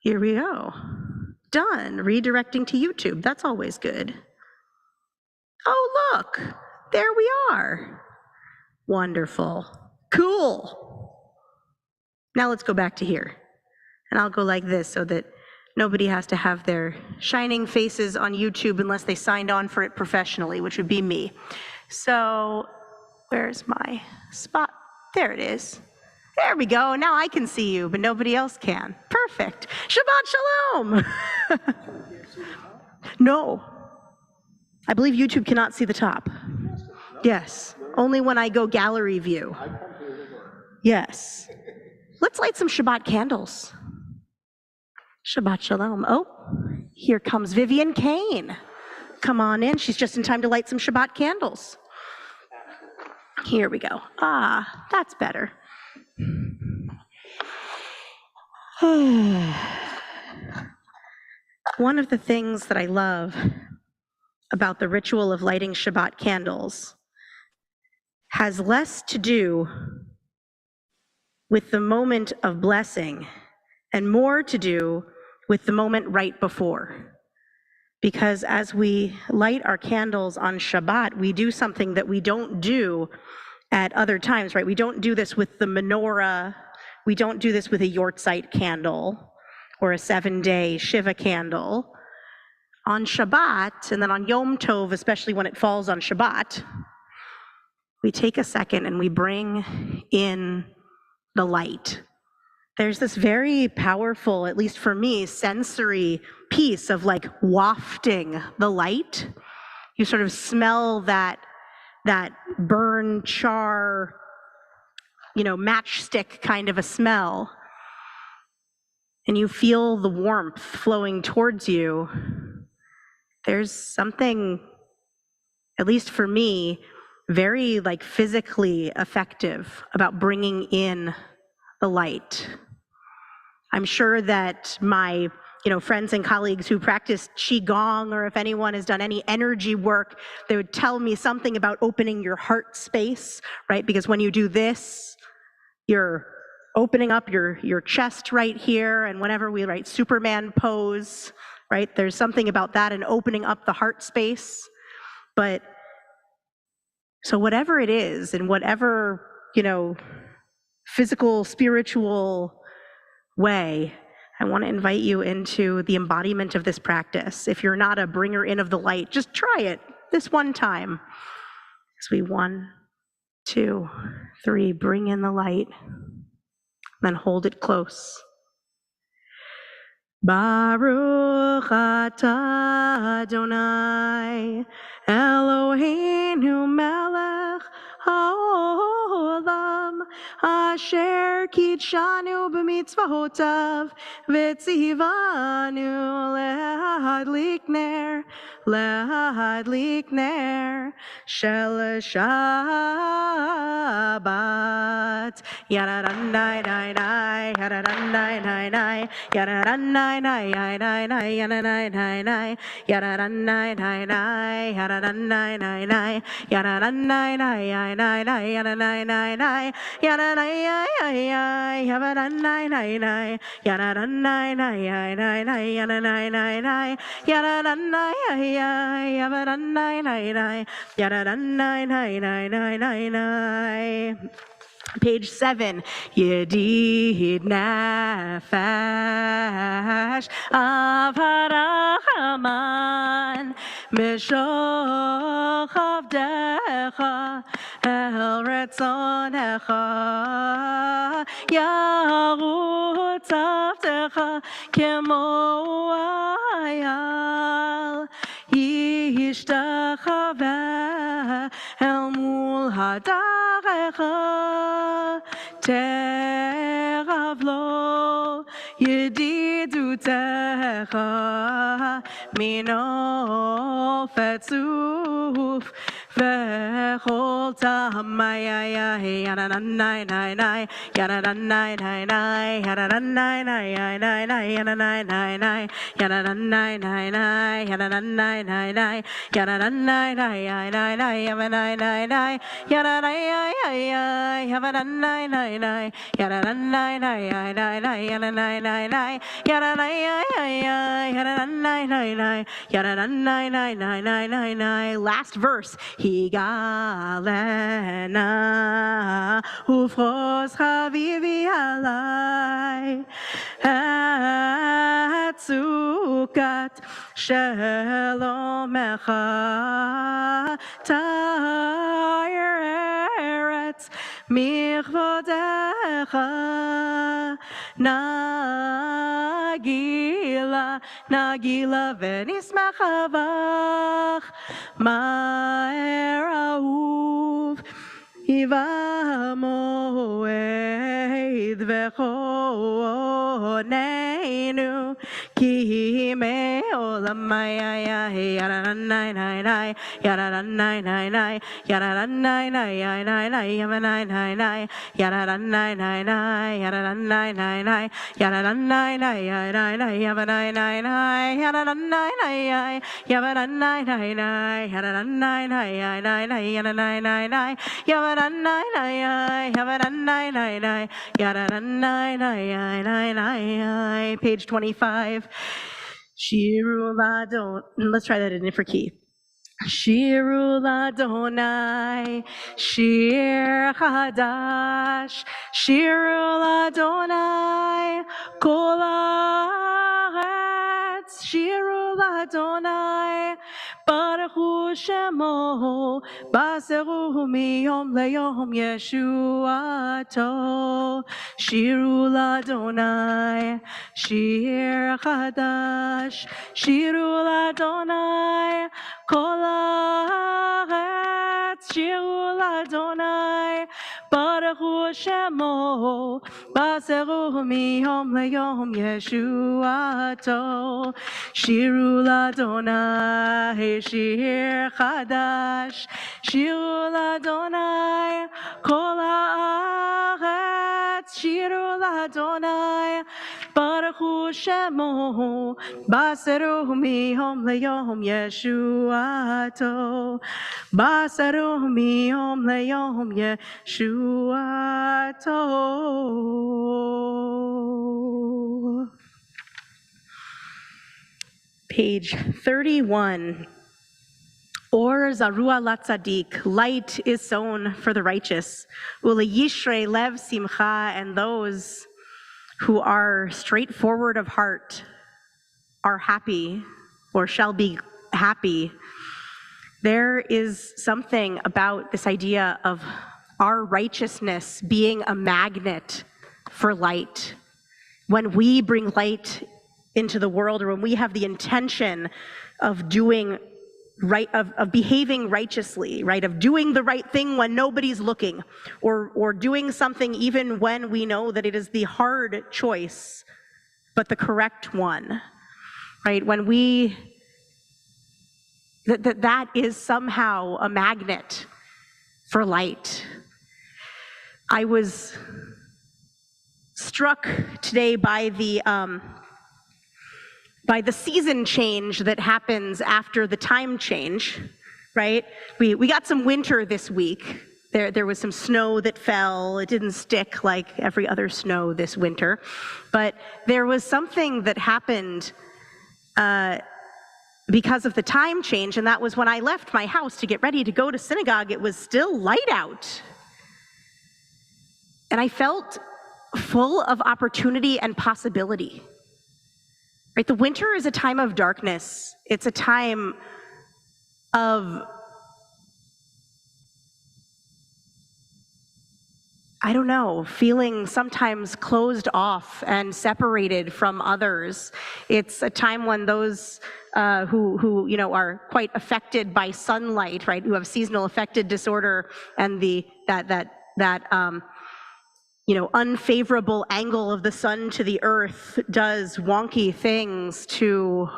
Here we go. Done. Redirecting to YouTube. That's always good. Oh, look. There we are. Wonderful. Cool. Now let's go back to here. And I'll go like this so that nobody has to have their shining faces on YouTube unless they signed on for it professionally, which would be me. So where's my spot? There it is. There we go. Now I can see you, but nobody else can. Perfect. Shabbat Shalom. No. I believe YouTube cannot see the top. Yes. Only when I go gallery view. Yes. Let's light some Shabbat candles. Shabbat Shalom. Oh, here comes Vivian Kane. Come on in. She's just in time to light some Shabbat candles. Here we go. Ah, that's better. One of the things that I love about the ritual of lighting Shabbat candles has less to do with the moment of blessing and more to do with the moment right before. Because as we light our candles on Shabbat, we do something that we don't do at other times, right? We don't do this with the menorah. We don't do this with a Yortzeit candle or a 7-day Shiva candle. On Shabbat, and then on Yom Tov, especially when it falls on Shabbat, we take a second and we bring in the light. There's this very powerful, at least for me, sensory piece of like wafting the light. You sort of smell that burn, char, matchstick kind of a smell. And you feel the warmth flowing towards you. There's something, at least for me, very like physically effective about bringing in the light. I'm sure that my friends and colleagues who practice Qigong, or if anyone has done any energy work, they would tell me something about opening your heart space, right? Because when you do this, you're opening up your chest right here, and whenever we write Superman pose, right, there's something about that and opening up the heart space. But so whatever it is, in whatever, physical, spiritual way, I want to invite you into the embodiment of this practice. If you're not a bringer in of the light, just try it this one time. As we 1, 2, 3, bring in the light, then hold it close. Baruch atah Adonai Eloheinu melech haolam asher kitshanu b'mitzvotav v'tzivanu lehadlik ner shel Shabbat. Yadadandai dai dai, yadadandai dai dai, yadadandai dai dai dai, yadadandai dai dai, yadadandai dai dai, yadadandai dai dai, yadadandai dai dai dai, yadadandai dai dai, yadadai ai ai, yadadandai dai dai, yadadandai dai dai dai, yadadai dai dai, yadadandai ai ai, yadadandai dai dai, yadadandai dai dai dai dai. Page 7, Yedid Nefesh Avarahaman Mishoch Avdecha El Retzonecha Yarutz Avdecha Kemo Ayal Yishtachaveh El Mul Hadarecha Teravlo Yedidutecha Mino Fetzuf v'chol tamayai yananai nai nai yananai nai nai yananai nai nai nai yananai nai nai yananai nai nai yananai nai nai yananai nai nai nai yamanai nai nai yananai yamanai nai nai yananai nai nai nai yananai nai nai yananai yananai nai nai yananai nai nai nai nai nai. Last verse. Higalena ufros chavivi alai atzukat shelomecha ta'ir eretz michvodecha nagila v'nismachavach ma'er ahuv Iva moed v'choneinu ki me'olamai yaranai nai nai yaranai nai nai yaranai nai nai nai yaranai nai nai yaranai nai nai yaranai nai nai yaranai nai nai nai yaranai nai nai yaranai nai yaranai nai nai yaranai nai nai nai yaranai nai nai yaranai nai yaranai nai nai yaranai nai nai. Page 25. Shiru Ladon. Let's try that in a different key. Shiru Ladonai, Shir Chadash, Shiru Ladonai, Kol Haaretz, Shiru Ladonai, Baruch Hu Shemo, Baseru Miyom Leyom Yeshuato, Shiru Ladonai, Shir Chadash, Shiru Ladonai, Kol haaretz shiru l'Adonai, Baruch Hu Shemo, Baseru miyom leyom Yeshuato. Shiru l'Adonai, Shir Chadash, Shiru l'Adonai, Kol haaretz shiru l'Adonai, Baruch Hu Shemo, Baseru miyom leyom Yeshuato, Baseru miyom leyom Yeshuato. Page 31. Or zarua latzadik, light is sown for the righteous. Ule yishrei lev simcha, and those who are straightforward of heart are happy or shall be happy. There is something about this idea of our righteousness being a magnet for light. When we bring light into the world, or when we have the intention of doing right, of behaving righteously, right, of doing the right thing when nobody's looking, or doing something even when we know that it is the hard choice, but the correct one, right? When we, that is somehow a magnet for light. I was struck today by the season change that happens after the time change, right? We got some winter this week. There was some snow that fell. It didn't stick like every other snow this winter, but there was something that happened because of the time change, and that was when I left my house to get ready to go to synagogue, it was still light out. And I felt full of opportunity and possibility. Right? The winter is a time of darkness. It's a time of, I don't know, feeling sometimes closed off and separated from others. It's a time when those who are quite affected by sunlight, right, who have seasonal affective disorder, and that unfavorable angle of the sun to the earth does wonky things to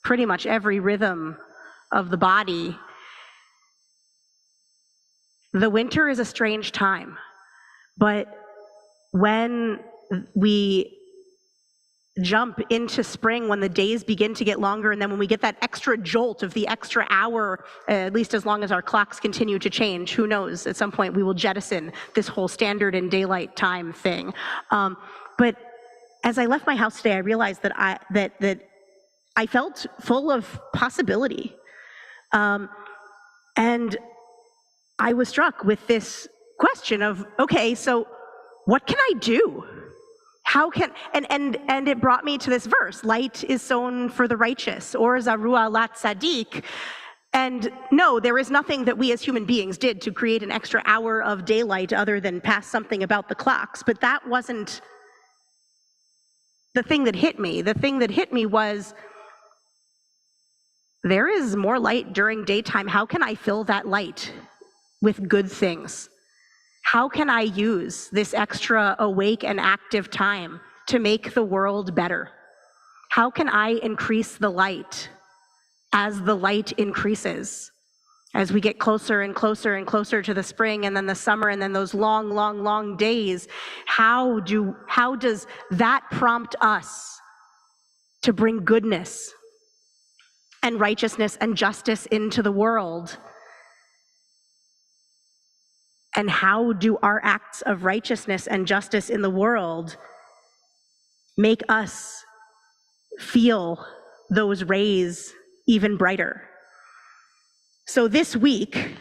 pretty much every rhythm of the body. The winter is a strange time, but when we jump into spring, when the days begin to get longer, and then when we get that extra jolt of the extra hour, at least as long as our clocks continue to change, who knows, at some point we will jettison this whole standard and daylight time thing. But as I left my house today, I realized that I felt full of possibility. And I was struck with this question of, okay, so what can I do? How can, and it brought me to this verse, light is sown for the righteous, or zarua lat tzaddik. And no, there is nothing that we as human beings did to create an extra hour of daylight other than pass something about the clocks, but that wasn't the thing that hit me. The thing that hit me was, there is more light during daytime. How can I fill that light with good things? How can I use this extra awake and active time to make the world better? How can I increase the light as the light increases? As we get closer and closer and closer to the spring and then the summer and then those long, long, long days, how does that prompt us to bring goodness and righteousness and justice into the world? And how do our acts of righteousness and justice in the world make us feel those rays even brighter? So this week,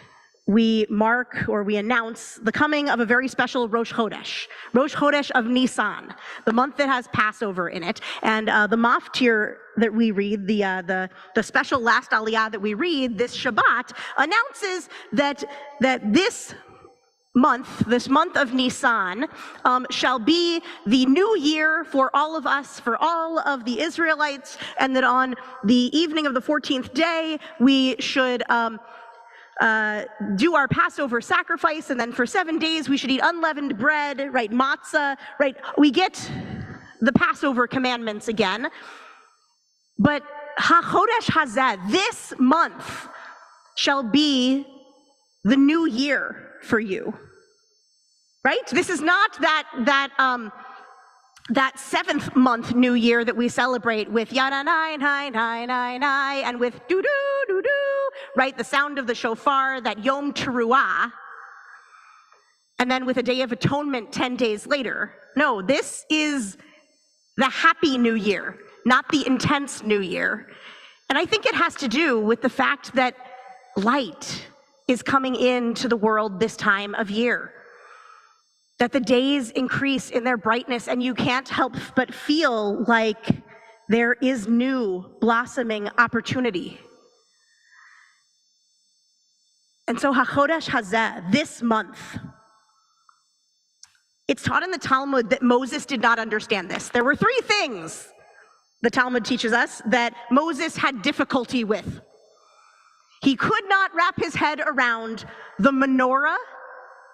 we announce the coming of a very special Rosh Chodesh of Nisan, the month that has Passover in it. And the maftir that we read, the special last aliyah that we read, this Shabbat, announces that this month of Nisan, shall be the new year for all of us, for all of the Israelites, and that on the evening of the 14th day, we should do our Passover sacrifice, and then for 7 days we should eat unleavened bread, right, matzah, right? We get the Passover commandments again. But HaChodesh Hazeh, this month, shall be the new year for you, right? This is not that 7th month new year that we celebrate with yada nine and with doo doo doo doo, right? The sound of the shofar, that Yom Teruah, and then with a Day of Atonement 10 days later. No, this is the happy new year, not the intense new year. And I think it has to do with the fact that light is coming into the world this time of year, that the days increase in their brightness, and you can't help but feel like there is new blossoming opportunity. And so HaChodesh Hazeh, this month, it's taught in the Talmud that Moses did not understand this. There were 3 things, the Talmud teaches us, that Moses had difficulty with. He could not wrap his head around the menorah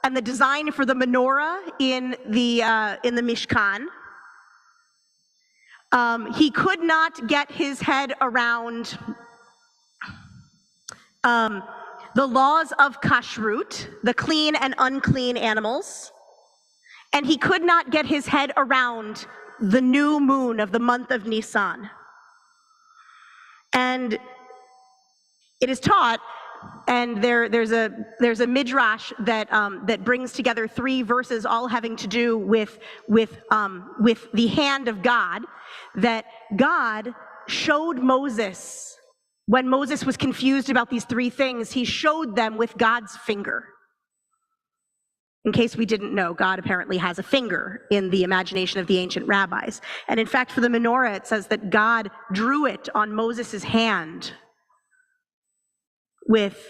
and the design for the menorah in the Mishkan. He could not get his head around the laws of kashrut, the clean and unclean animals. And he could not get his head around the new moon of the month of Nisan. And it is taught, and there's a midrash that brings together 3 verses, all having to do with the hand of God, that God showed Moses, when Moses was confused about these 3 things, he showed them with God's finger. In case we didn't know, God apparently has a finger in the imagination of the ancient rabbis. And in fact, for the menorah, it says that God drew it on Moses' hand with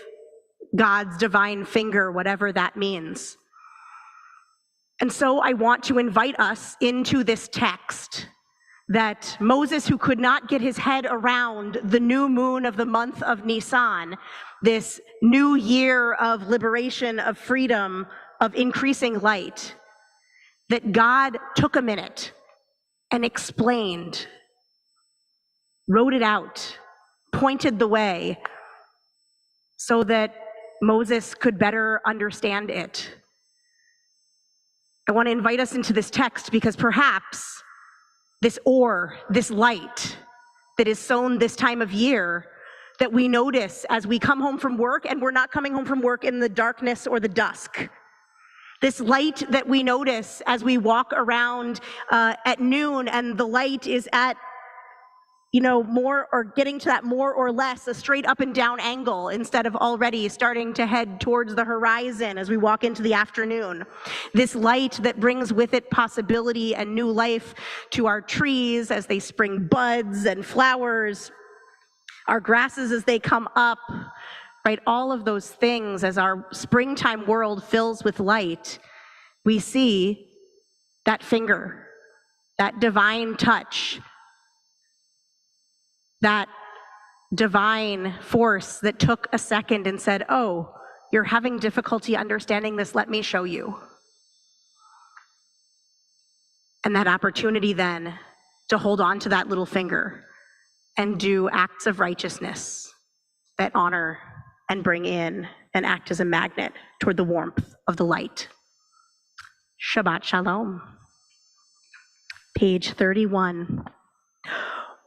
God's divine finger, whatever that means. And so I want to invite us into this text, that Moses, who could not get his head around the new moon of the month of Nisan, this new year of liberation, of freedom, of increasing light, that God took a minute and explained, wrote it out, pointed the way, so that Moses could better understand it. I want to invite us into this text because perhaps this light that is sown this time of year that we notice as we come home from work, and we're not coming home from work in the darkness or the dusk. This light that we notice as we walk around at noon, and the light is at more, or getting to that more or less a straight up and down angle instead of already starting to head towards the horizon as we walk into the afternoon. This light that brings with it possibility and new life to our trees as they spring buds and flowers, our grasses as they come up, right? All of those things as our springtime world fills with light, we see that finger, that divine touch, that divine force that took a second and said, oh, you're having difficulty understanding this, let me show you. And that opportunity then to hold on to that little finger and do acts of righteousness that honor and bring in and act as a magnet toward the warmth of the light. Shabbat Shalom. Page 31.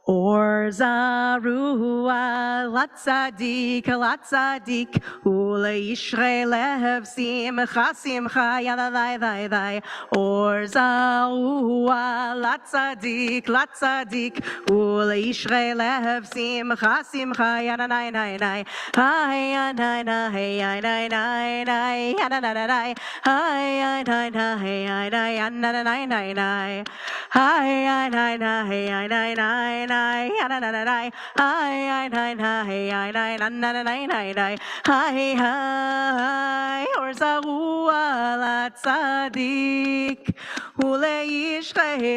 Or zarua latzadik uleishrei lev simcha simcha yadai dai dai. Or zarua latzadik uleishrei lev simcha simcha yadai dai dai. Hi dai dai hi dai dai dai yadai dai dai. Hi dai dai hi dai yadai dai dai. Hi dai dai hi dai dai. Hi, or zarua latzadik, uleish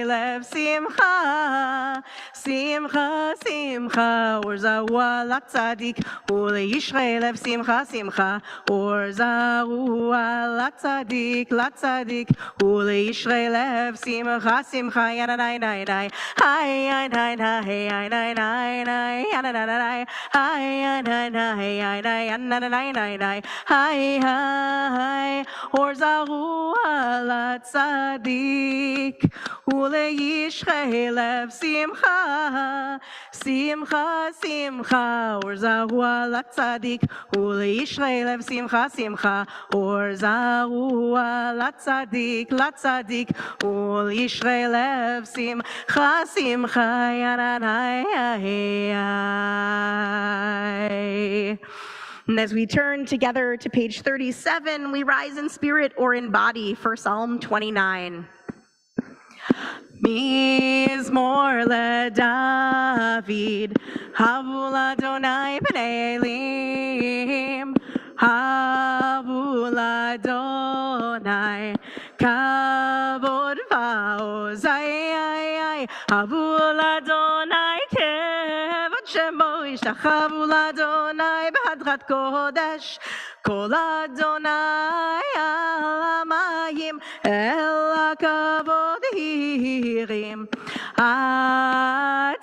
lev simcha, simcha, simcha, or zarua latzadik, uleish lev simcha, simcha, or zarua latzadik, uleish lev simcha, simcha, yadai dai dai. Hi, dai dai. Hey, I die, die, die, die, die, die, hi, die, die, hey, I die, die, die, die, die, hi, or zarua latzadik, uleish lev simcha, simcha, simcha, or zarua latzadik, uleish lev simcha, simcha, or zarua latzadik, uleish lev simcha, simcha, yada. And as we turn together to page 37, we rise in spirit or in body for Psalm 29. Mizmor leDavid, havu l'Adonai b'nei elim, havu l'Adonai kavod va'oz, havu l'Adonai kevod shemo, yishtachavu l'Adonai b'hadrat kodesh, kol Adonai al hamayim el hakavod hirim, Adonai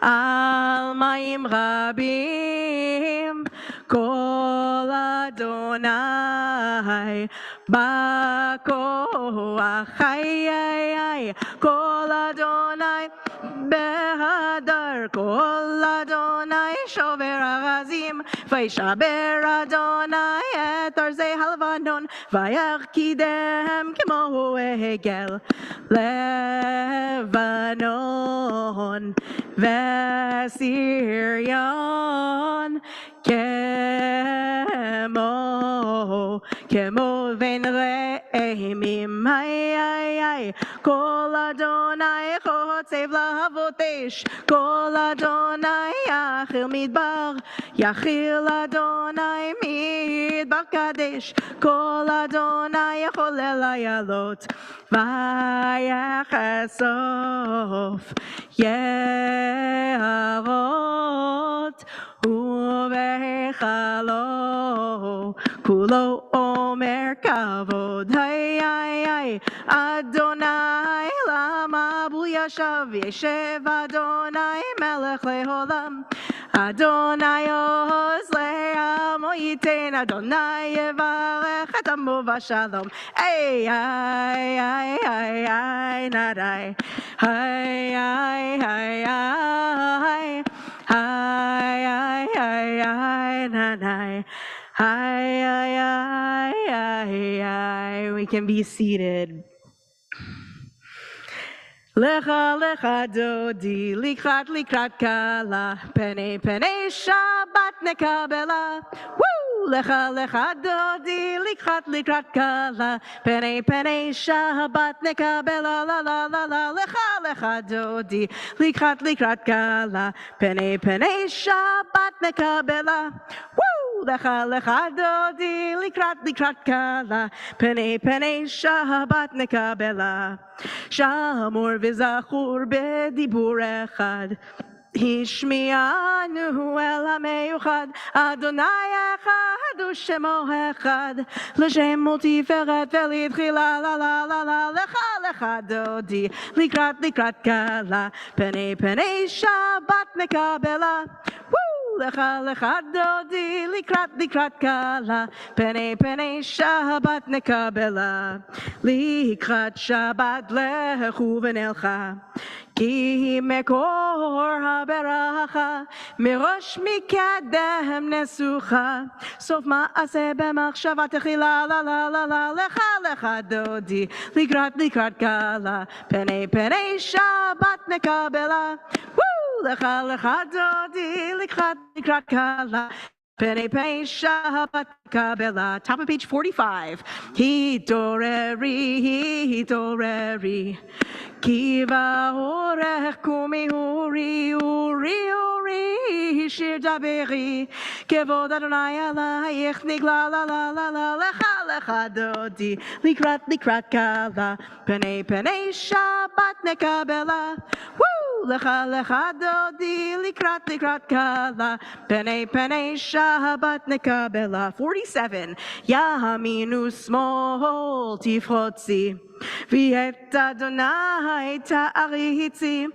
al mayim rabim, kol Adonai b'koach, kol Adonai behadar, kol Adonai shover arazim, vayishaber Adonai et arzei halvanon, vayarkidem kemo egel Lebanon, vesirion kemo ven re'emim, kol Adonai chotzev lahavotesh, kol Adonai yachil midbar, yachil Adonai midbar kadesh, kol Adonai yacholel hayalot, vayachasof yeharot, ubechalo kulo omer kavod, Adonai lama bu yashav, yeshev Adonai melech leholam, Adonai Oslei Amo Yitain, Adonai Yevarech et Amo Vashalom. Ay, ay, ay, ay, ay, nadai. Ay, ay, ay, ay. Ay, ay, ay, ay, nadai. Ay, ay, ay, ay, ay. We can be seated. Lecha lecha dodi, likrat likrat kala, pene pene Shabbat nekabela. Woo! Lecha lecha dodi, likrat likrat kala, pene pene Shabbat nekabela. La la la la. Lecha lecha dodi, likrat likrat kala, pene pene Shabbat nekabela. Woo! Lecha lecha dodi, likrat likrat kala, pene pene Shabbat nekabela. Shamor v'zachur b'dibur echad, Hishmi'anu el ha'meyuchad, Adonai echad u'shemo echad, L'shem u'tiferet v'litchila la la la la, Lecha lecha dodi, likrat likrat kala, Penei penei Shabbat nekabela. Woo! Lecha lecha dodi, likrat likrat kala, Penei penei Shabbat nekabela. Likrat Shabbat lechu v'nelcha, Ki mekor haberacha, Mirosh mikadem nesucha, Sof ma'aseh b'machshava techila la la la la, Lecha lecha dodi, likrat likrat kala, Penei penei Shabbat nekabela. Woo! Lecha lecha dodi, likrat likrat kala, Penei penei Shabbat nekabela. Top of page 45. Hitoreri, Kiva orech kumi uri, shir daberi, Kevod Adonai alayich nigla la la la la, Lecha lecha dodi, likrat kala, Penei penei Shabbat nekabela. Woo! Lecha lecha dodi, likrat kala, Penei penei Shabbat nekabela. 47. Yaminu smol tifrotzi, V'et Adonai ta'arihitzi,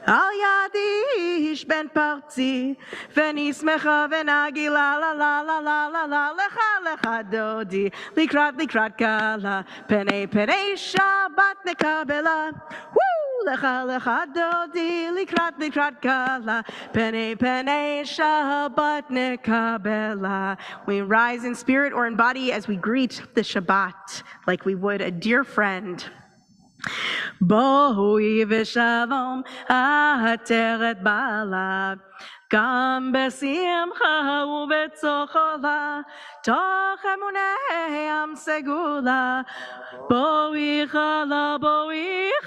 Al yadi ish ben parti, V'nismecha v'nagila la la la la la la, Lecha lecha dodi, likrat kala, Penei penei Shabbat nekabela. Woo! Lecha lecha dodi, likrat kala, Penei penei Shabbat nekabela. We rise in spirit or in body as we greet the Shabbat like we would a dear friend. Bohi v'shalom ateret bala, Gam besimcha u'betzochola, Toch emunei am segula, Bohi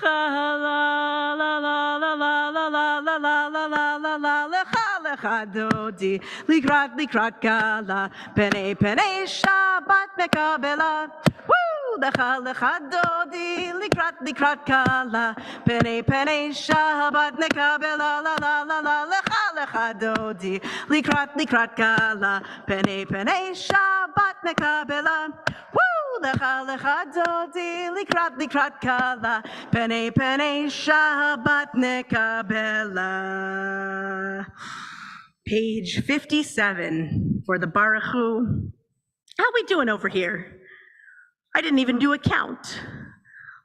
chala la la la la la la la la la la la la, Lecha lecha dodi, likrat kala, Penei penei Shabbat nekabela. Woo! Lecha lecha dodi, likrat kala, Penei penei Shabbat nekabela. La la la la, Lecha lecha dodi, likrat kala, Penei penei Shabbat nekabela. Woo! Lecha lecha dodi, likrat kala, Penei penei Shabbat nekabela. Page 57 for the Baruch Hu. How we doing over here? I didn't even do a count.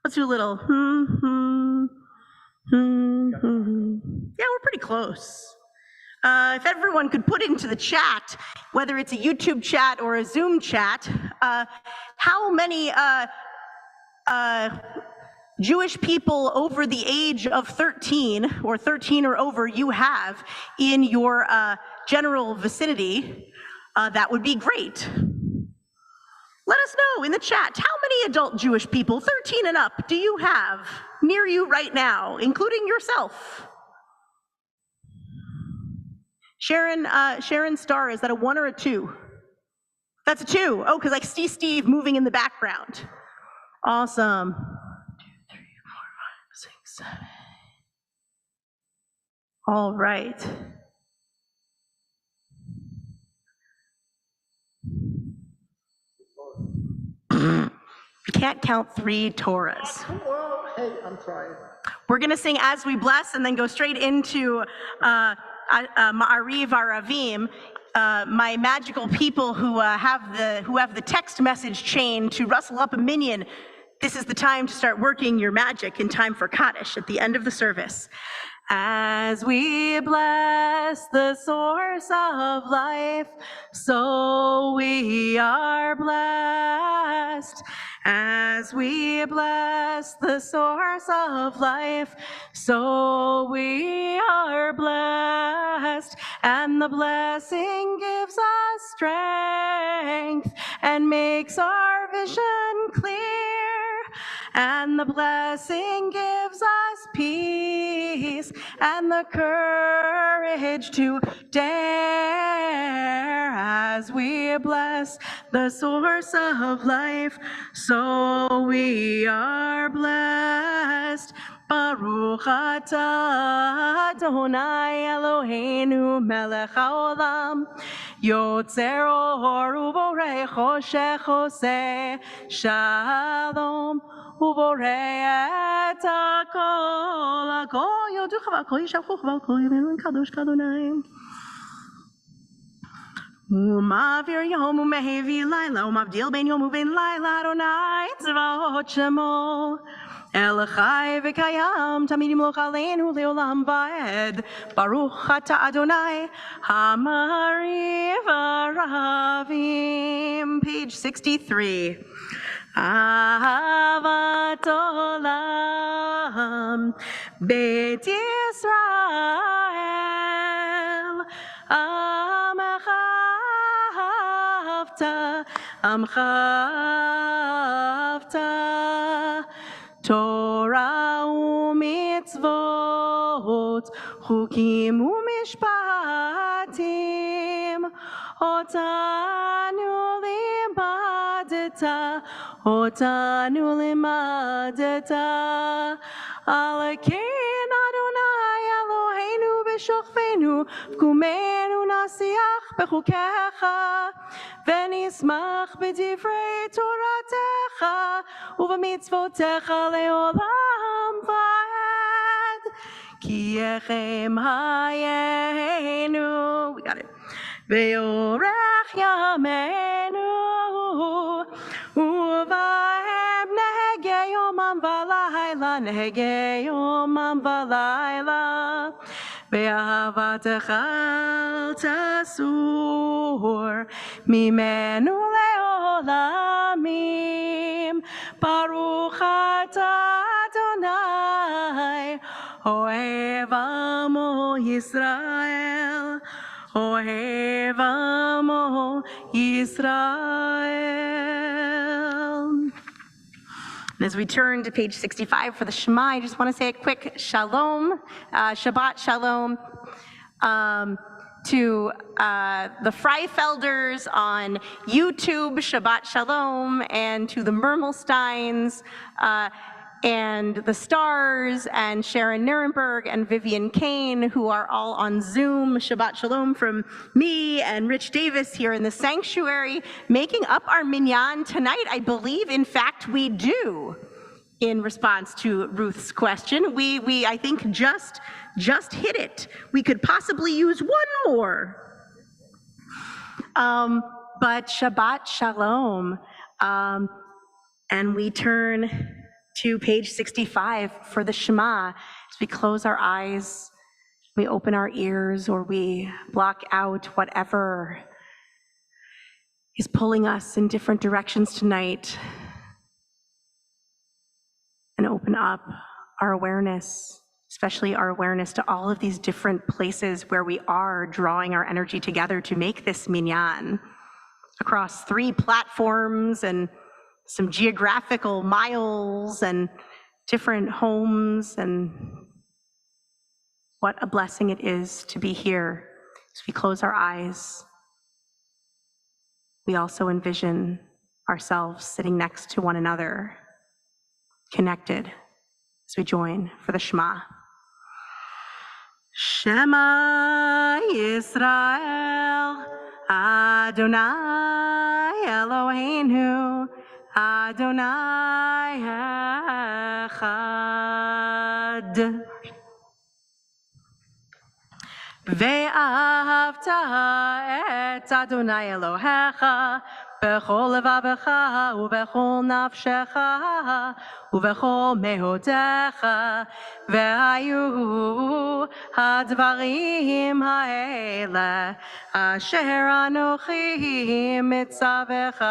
Let's do a little Yeah, we're pretty close. If everyone could put into the chat, whether it's a YouTube chat or a Zoom chat, how many Jewish people over the age of 13 or 13 or over you have in your general vicinity, that would be great. Let us know in the chat, how many adult Jewish people, 13 and up, do you have near you right now, including yourself? Sharon Starr, is that a 1 or a 2? That's a 2. Oh, because I see Steve moving in the background. Awesome. 1, 2, 3, 4, 5, 6, 7. All right. You can't count 3 Torahs. Well, hey, I'm trying. We're going to sing As We Bless and then go straight into Ma'ariv Aravim, my magical people who have the text message chain to rustle up a minion. This is the time to start working your magic in time for Kaddish at the end of the service. As we bless the source of life, so we are blessed. As we bless the source of life, so we are blessed. And the blessing gives us strength and makes our vision clear. And the blessing gives us peace and the courage to dare. As we bless the source of life, so we are blessed. Baruch atah Adonai Eloheinu melech haolam, yotzer or uborei choshech oseh shalom, uborei et hakol, hakol yoduch v'hakol yishavchuch v'hakol yimenu kadosh k'Adonai. Umavir yom umehevi laila, umavdil ben yom uben laila, Adonai tzvaot shemo. El chai v'kayam, tamid yimloch aleinu leolam va'ed. Baruch ata Adonai, hamariv aravim. Page 63. Ahavat olam, Beit Yisrael, Amcha Amcha Torah u'mitzvot, chukim u'mishpatim, otanu limadeta, alakein Adonai Eloheinu b'shokfenu, v'kumenu nasiach b'chukecha, v'nismach b'divrei toratecha, uv'mitzvotecha leolam va'ed, ki echem hayenu. We got it. Ve'orech yameinu, uvahem nehege yomam v'layla, ve'ahavatecha tasur, mimenu leolamim, Baruch atah Adonai, ohev amo Yisrael, ohev amo Yisrael. And as we turn to page 65 for the Shema, I just want to say a quick shalom, Shabbat shalom, to the Freifelders on YouTube, Shabbat shalom, and to the Mermelsteins, and the Stars, and Sharon Nuremberg, and Vivian Kane, who are all on Zoom. Shabbat shalom from me and Rich Davis here in the sanctuary, making up our minyan tonight. I believe, in fact, we do. In response to Ruth's question, we I think just hit it. We could possibly use one more. But Shabbat shalom, and we turn to page 65 for the Shema. As we close our eyes, we open our ears, or we block out whatever is pulling us in different directions tonight, and open up our awareness, especially our awareness to all of these different places where we are drawing our energy together to make this minyan across 3 platforms and some geographical miles and different homes, and what a blessing it is to be here. As we close our eyes, we also envision ourselves sitting next to one another, connected, as we join for the Shema. Shema Yisrael, Adonai Eloheinu, Adonai Echad. ואהבת את אדוני אלוהיך בכל לבבך ובכל נפשך ובכל מאודיך, והיו הדברים האלה אשר אנוכי מצווך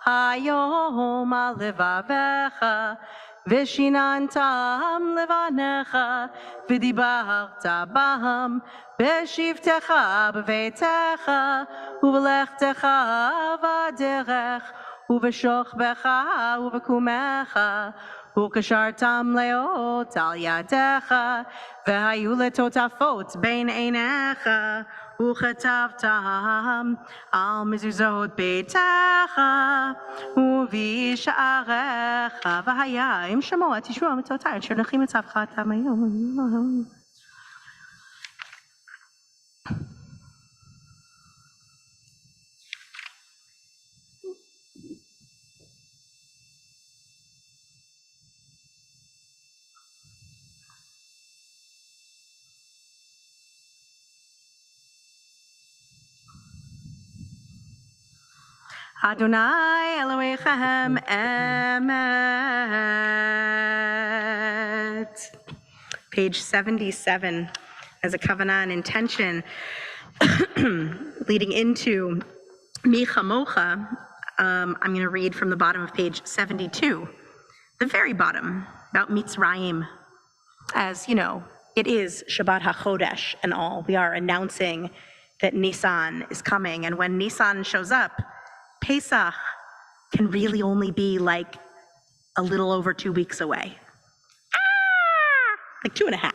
היום על לבביך, ושיננתם לבניך ודיברת בם בשבתך בביתך ובלכתך בדרך ובשוכבך ובקומך, וקשרתם לאות על ידיך, והיו לטוטפות בין עיניך, וכתבתם על מזוזות ביתך ובשעריך, והיה אם שמוע תשמע מצותי אשר נכי מצווך אתם היום. Adonai Elohechem Emet. Page 77 as a kavanah and intention leading into Mi Chamocha. I'm going to read from the bottom of page 72, the very bottom, about Mitzrayim. As you know, it is Shabbat HaChodesh and all. We are announcing that Nisan is coming, and when Nisan shows up, Pesach can really only be like a little over 2 weeks away. Like 2.5.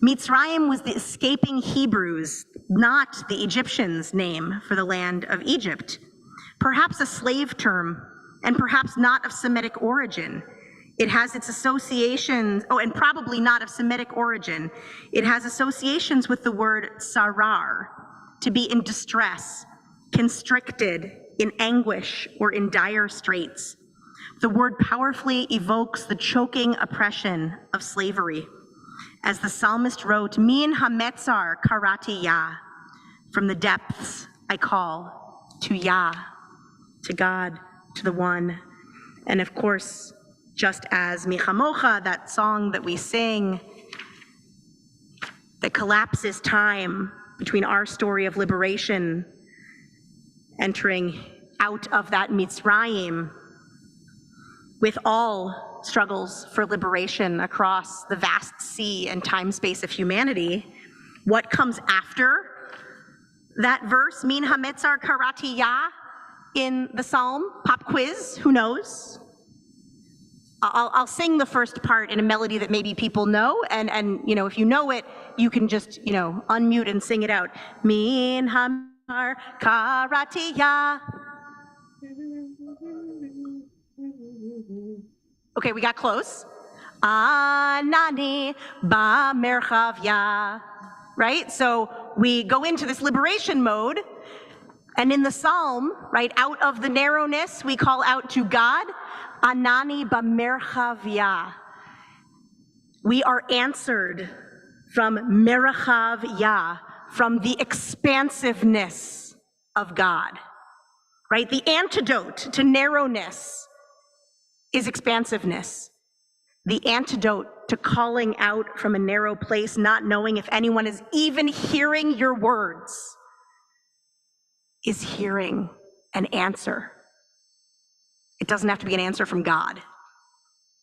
Mitzrayim was the escaping Hebrews, not the Egyptians' name for the land of Egypt. Perhaps a slave term, and perhaps not of Semitic origin. It has its associations, and probably not of Semitic origin. It has associations with the word sarar, to be in distress, constricted, in anguish, or in dire straits. The word powerfully evokes the choking oppression of slavery. As the psalmist wrote, Min hametzar karati Yah, from the depths I call to Yah, to God, to the One. And of course, just as Mi Chamocha, that song that we sing, that collapses time between our story of liberation, entering out of that Mitzrayim, with all struggles for liberation across the vast sea and time space of humanity, what comes after that verse, Min hametzar karati Yah, in the psalm? Pop quiz, who knows? I'll sing the first part in a melody that maybe people know, and you know, if you know it, you can just, you know, unmute and sing it out. Min hametzar karati Yah. Okay, we got close. Anani b'merchav Yah. Right? So we go into this liberation mode, and in the psalm, right, out of the narrowness, we call out to God, Anani b'merchav Yah. We are answered from merchav Yah, from the expansiveness of God. Right? The antidote to narrowness is expansiveness. The antidote to calling out from a narrow place, not knowing if anyone is even hearing your words, is hearing an answer. It doesn't have to be an answer from God.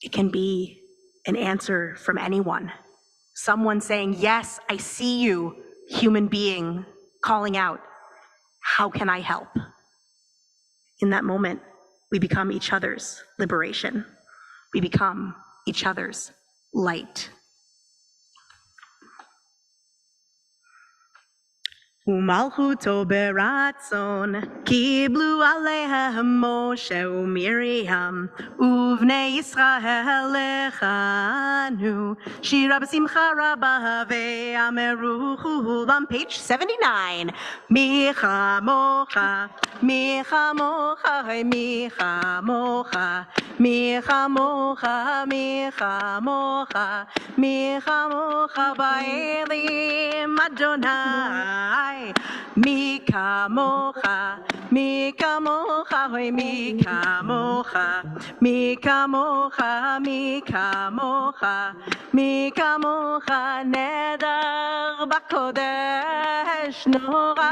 It can be an answer from anyone. Someone saying, yes, I see you, human being, calling out, how can I help? In that moment, we become each other's liberation. We become each other's light. ומלכותו ברצון, קיבלו עליהם משה ומרים, ובני ישראל לחנו, שירה בשמחה רבה ואמרו כולם. Page 79. מי כמוך, מי כמוך, מי כמוך, מי כמוך, מי כמוך, מי כמוך באלים אדוני. מי כמוך, מי כמוך, מי כמוך, מי כמוך, מי כמוך, מי כמוך נדר בקודש נורא,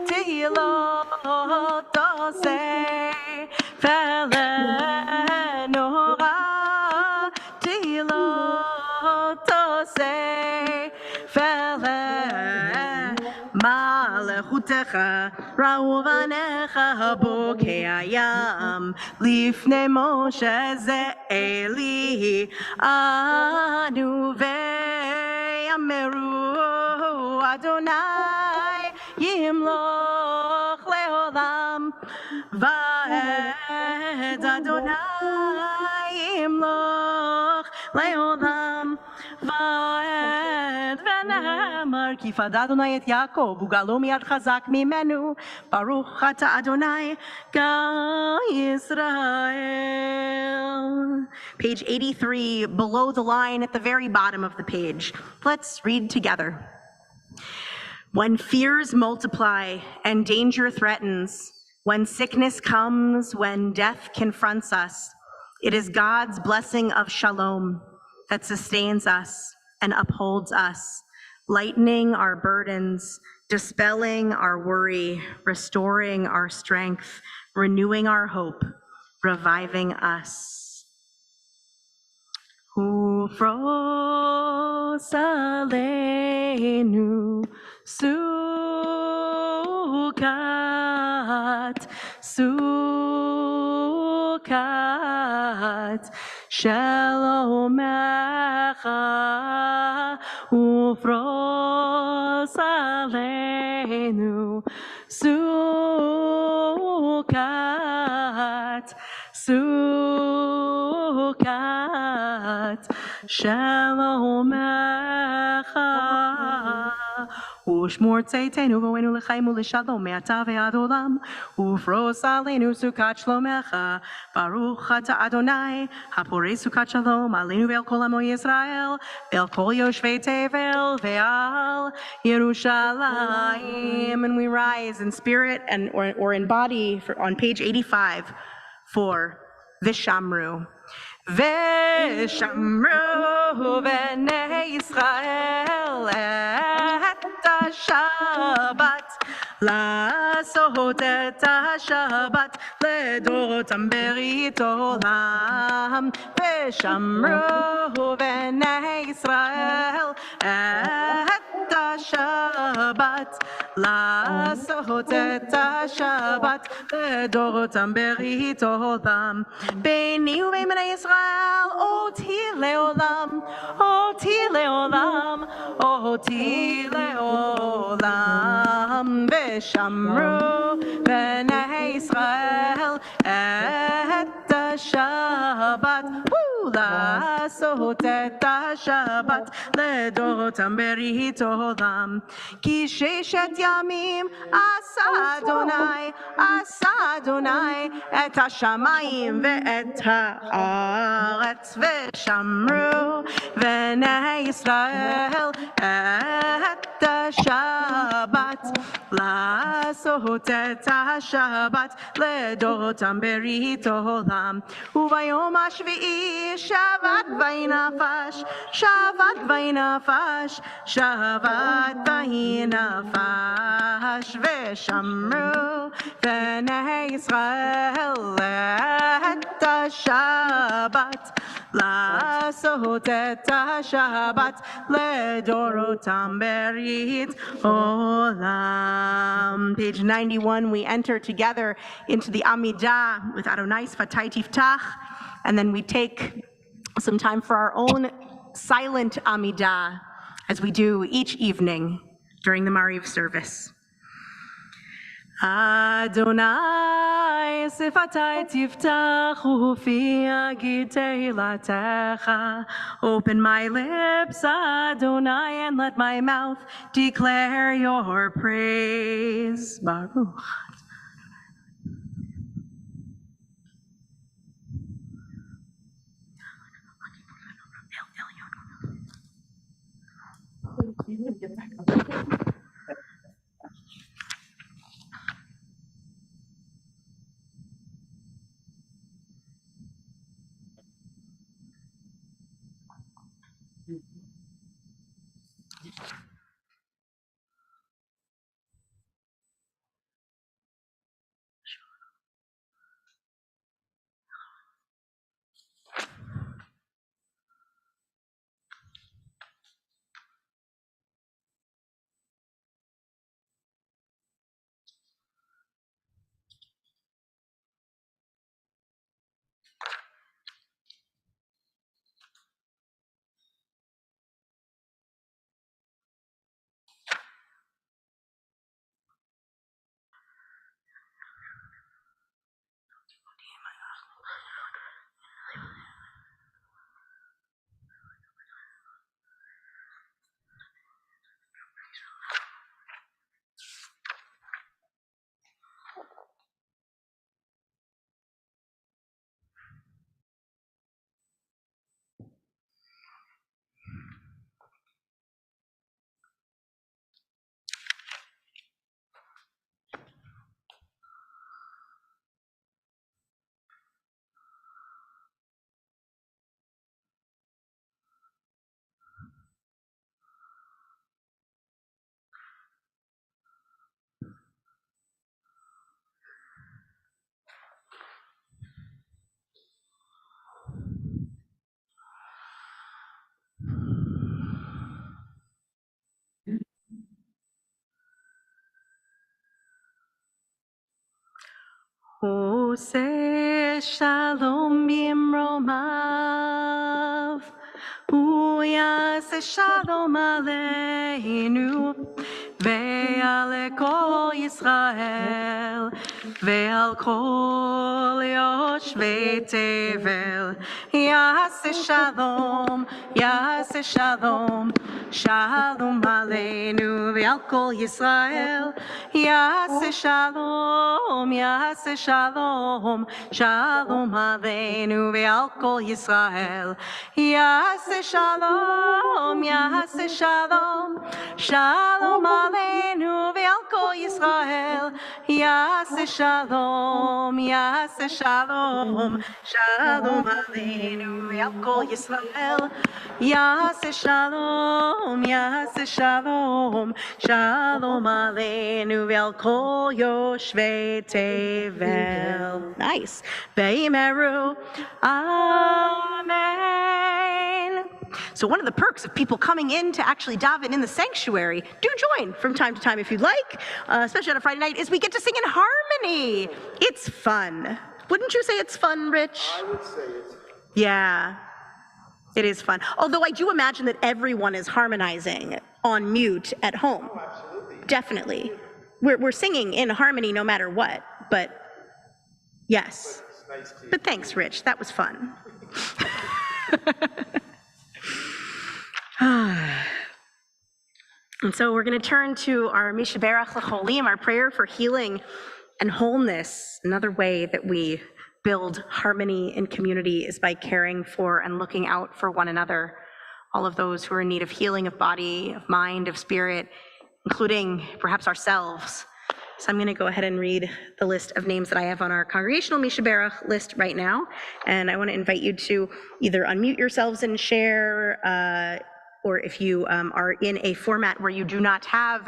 תהילות עושה פלא נורא, תהילות עושה פלא. מלכותך ראו בניך בוקע ים, לפני משה זה אלי אנו, ואמרו אדוני ימלוך לעולם ועד, אדוני ימלוך לעולם ועד. ונאמר כי פדה אדוני את יעקב וגאלו מיד חזק ממנו, ברוך אתה אדוני גאל ישראל. Page 83, below the line at the very bottom of the page. Let's read together. When fears multiply and danger threatens, when sickness comes, when death confronts us, it is God's blessing of shalom that sustains us and upholds us, lightening our burdens, dispelling our worry, restoring our strength, renewing our hope, reviving us. Ufros aleinu sukat, sukat shalomecha. Ufros aleinu sukat, sukat shalomecha. ושמור צאתנו ואוהנו לחיים ולשלום מעתה ועד עולם, ופרוס עלינו סוכת שלומך. ברוך אתה אדוני הפורש סוכת שלום עלינו ועל כל עמו ישראל ועל כל יושבי תבל ועל ירושלים. And we rise in spirit and or in body on page 85 for Vishamru. ושמרו בני ישראל את השבת, לעשות את השבת לדורותם ברית עולם. ושמרו בני ישראל את השבת, לעשות את השבת לדורותם ברית עולם. ביני ובין בני ישראל אותי לעולם, אותי לעולם, אותי לעולם. ושמרו בני ישראל את השבת, לעשות את השבת לדורותם ברית עולם. כי ששת ימים עשה אדוני, עשה אדוני את השמיים ואת הארץ. ושמרו בני ישראל את השבת, לעשות את השבת לדורותם ברית עולם. וביום השביעי שבת וינפש, שבת וינפש, שבת וינפש. ושמרו בני ישראל את השבת, לעשות את השבת לדורותם ברית עולם. Page 91, we enter together into the Amidah with Adonai Sfatai Tiftach, and then we take some time for our own silent Amidah, as we do each evening during the Mariv service. Adonai, sifatai tiftach ufi agid tehilatecha. Open my lips, Adonai, and let my mouth declare your praise. Baruch. Ose shalom bimromav, uyase shalom aleinu, ve'ale kol Yisrael, ve'al kol yoshvei tevel, yase shalom, shalom aleinu, ve'al kol Yisrael, yase shalom, shalom aleinu ve'al kol Yisrael. Yaseh shalom, shalom aleinu ve'al kol Yisrael. Yaseh shalom, shalom aleinu ve'al kol Yisrael. Yaseh shalom, shalom aleinu ve'al kol yoshvei tevel. Nice. Ve'imeru. Amen. So one of the perks of people coming in to actually daven in the sanctuary, do join from time to time if you'd like, especially on a Friday night, is we get to sing in harmony. It's fun. Wouldn't you say it's fun, Rich? I would say it's fun. Yeah. It is fun. Although I do imagine that everyone is harmonizing on mute at home. Oh, absolutely. Definitely. We're singing in harmony no matter what, but yes. But it's nice to But thanks, Rich. That was fun. And so we're going to turn to our Mishaberach L'Cholim, our prayer for healing and wholeness. Another way that we build harmony in community is by caring for and looking out for one another, all of those who are in need of healing of body, of mind, of spirit, including perhaps ourselves. So I'm going to go ahead and read the list of names that I have on our congregational Mishaberach list right now, and I want to invite you to either unmute yourselves and share, or if you are in a format where you do not have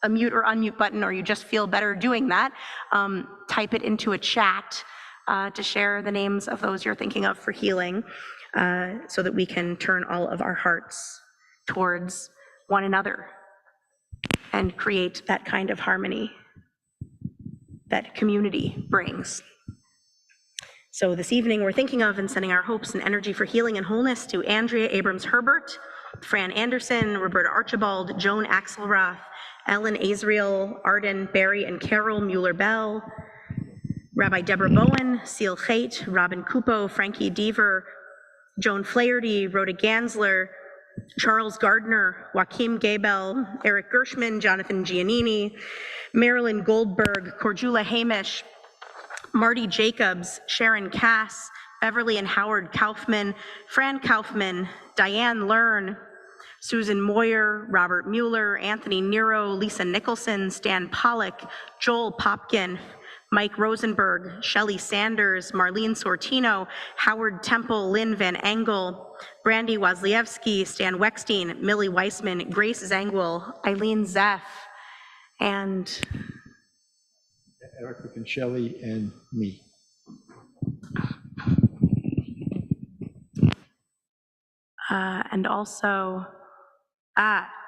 a mute or unmute button, or you just feel better doing that, type it into a chat to share the names of those you're thinking of for healing, so that we can turn all of our hearts towards one another and create that kind of harmony that community brings. So this evening we're thinking of and sending our hopes and energy for healing and wholeness to Andrea Abrams Herbert, Fran Anderson, Roberta Archibald, Joan Axelroth, Ellen Azriel, Arden, Barry and Carol Mueller-Bell, Rabbi Deborah Bowen, Seal Chait, Robin Kupo, Frankie Deaver, Joan Flaherty, Rhoda Gansler, Charles Gardner, Joachim Gabel, Eric Gershman, Jonathan Giannini, Marilyn Goldberg, Cordula Hamish, Marty Jacobs, Sharon Cass, Beverly and Howard Kaufman, Fran Kaufman, Diane Learn, Susan Moyer, Robert Mueller, Anthony Nero, Lisa Nicholson, Stan Pollock, Joel Popkin, Mike Rosenberg, Shelley Sanders, Marlene Sortino, Howard Temple, Lynn Van Engel, Brandy Wazliewski, Stan Weckstein, Millie Weissman, Grace Zangwell, Eileen Zeff, and Eric and Shelley and me. And also,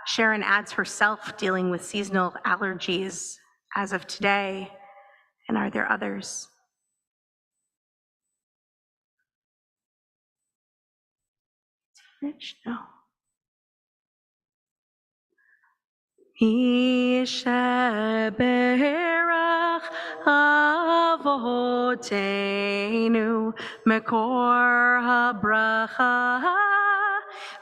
Sharon adds herself dealing with seasonal allergies as of today. And are there others? Rich? No. Yishaberach Avoteinu Mekor HaBracha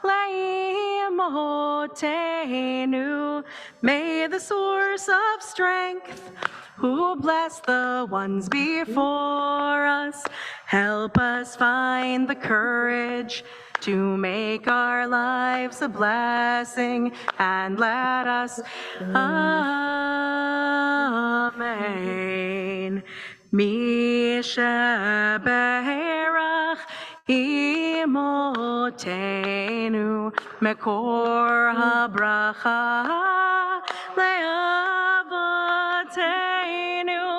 Laimotenu. May the source of strength, who bless the ones before us, help us find the courage to make our lives a blessing, and let us, amen. Mishaberach imotenu mekor habracha le'avotenu.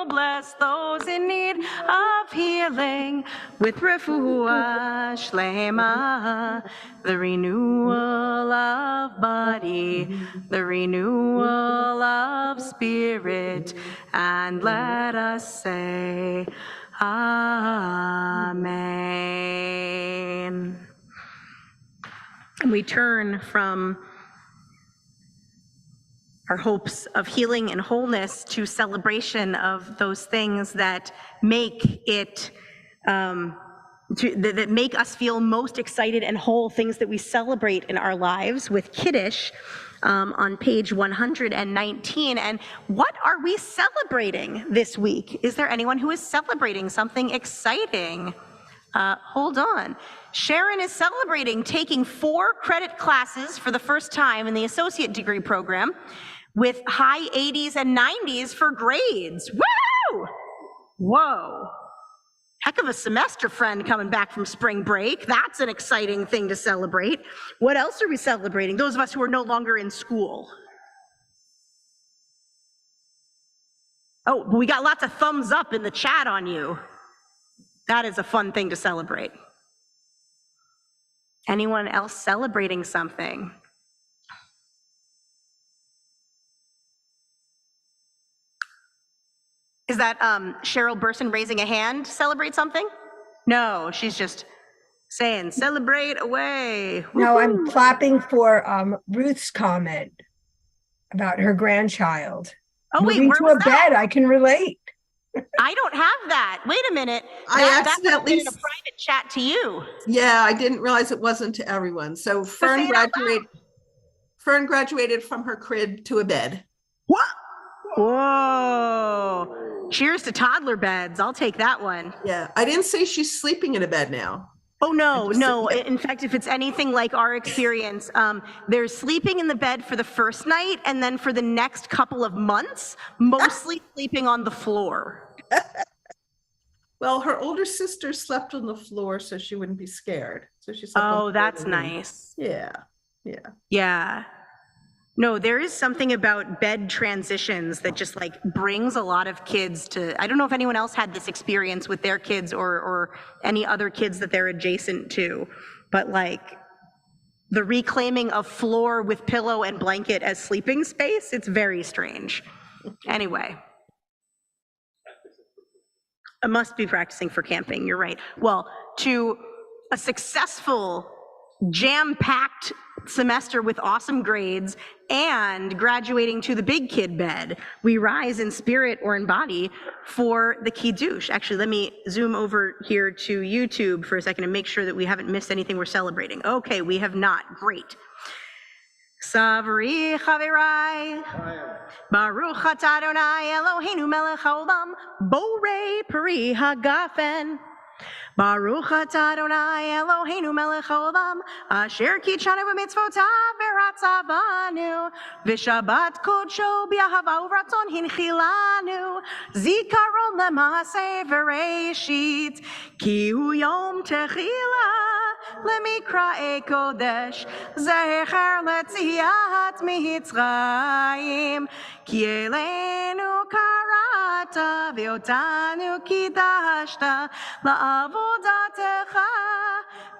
Bless those in need of healing with refuah shlema, the renewal of body, the renewal of spirit, and let us say, amen. And we turn from our hopes of healing and wholeness to celebration of those things that make it, that make us feel most excited and whole, things that we celebrate in our lives with Kiddush on page 119. And what are we celebrating this week? Is there anyone who is celebrating something exciting? Hold on. Sharon is celebrating taking 4 credit classes for the first time in the associate degree program with high 80s and 90s for grades. Woo! Whoa. Heck of a semester, friend, coming back from spring break. That's an exciting thing to celebrate. What else are we celebrating? Those of us who are no longer in school. Oh, we got lots of thumbs up in the chat on you. That is a fun thing to celebrate. Anyone else celebrating something? Is that Cheryl Burson raising a hand to celebrate something? No, she's just saying, celebrate away. No, I'm clapping for Ruth's comment about her grandchild. Oh, wait, moving where to was a that? bed, I can relate. I don't have that. Wait a minute. I That went accidentally- in a private chat to you. Yeah, I didn't realize it wasn't to everyone. So say it out loud. Fern graduated from her crib to a bed. What? Whoa. Cheers to toddler beds. I'll take that one. Yeah, I didn't say she's sleeping in a bed now. Oh, no, just- no. yeah. In fact, if it's anything like our experience, they're sleeping in the bed for the first night, and then for the next couple of months, mostly sleeping on the floor. Well, her older sister slept on the floor so she wouldn't be scared. So she slept on the Oh, floor that's in the room. nice. Yeah, yeah. Yeah. No, there is something about bed transitions that just like brings a lot of kids to, I don't know if anyone else had this experience with their kids or any other kids that they're adjacent to, but like the reclaiming of floor with pillow and blanket as sleeping space, it's very strange. Anyway. I must be practicing for camping, you're right. Well, to a successful, jam-packed semester with awesome grades and graduating to the big kid bed. We rise in spirit or in body for the kiddush. Actually, let me zoom over here to YouTube for a second and make sure that we haven't missed anything we're celebrating. Okay, we have not. Great. Savri Chavirai, Baruch atah Adonai Eloheinu melech haolam, Borei Peri Hagafen. Baruch atah Adonai Eloheinu melech haolam, Asher kitshanu b'mitzvotav v'ratzavanu, v'shabbat kodsho b'ahava uvratzon hinchilanu, zikaron lema'aseh v'reishit, ki hu yom techila lemikra'e kodesh, zecher letziat mitzrayim, ki elenu karata v'otanu kidashta la'avodatecha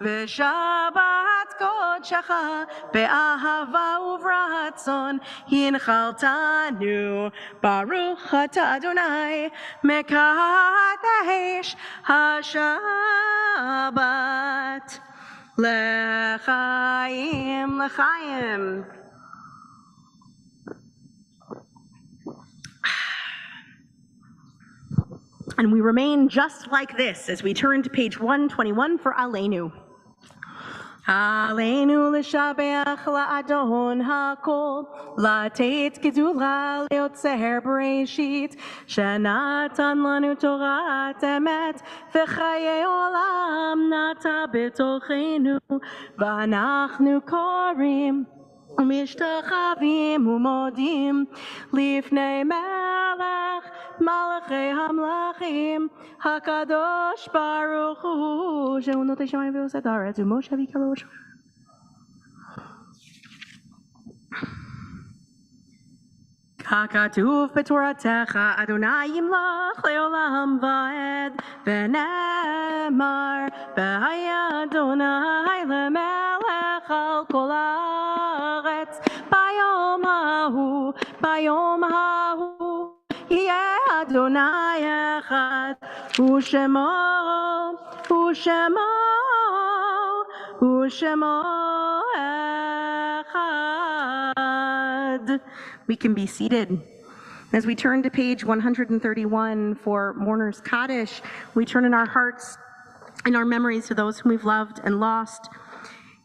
v'shabbat kodshecha be'ahava uvratzon hinchaltanu. Baruch atah Adonai mekadesh hashabbat. L'chaim, l'chaim. And we remain just like this as we turn to page 121 for Aleinu. Aleinu l'shabeach la'adon hakol, la'tet gedula le'otzer bereshit, shenatan lanu torat emet, v'chaye olam nata b'tochenu, v'anachnu korim, umishtachavim umodim, lifnei melech, malachei hamlachim, hakadosh baruch hu, shehu notei shamayim ve'oseh haaretz, u'moshe v'yikaro shor. Hakatuv b'toratecha Adonai yimlach le'olam va'ed, v'nemar b'haya Adonai le'melech al kol haaretz, bayom hahu, yeh Adonai echad, u'shemo echad. We can be seated. As we turn to page 131 for Mourner's Kaddish, we turn in our hearts and our memories to those whom we've loved and lost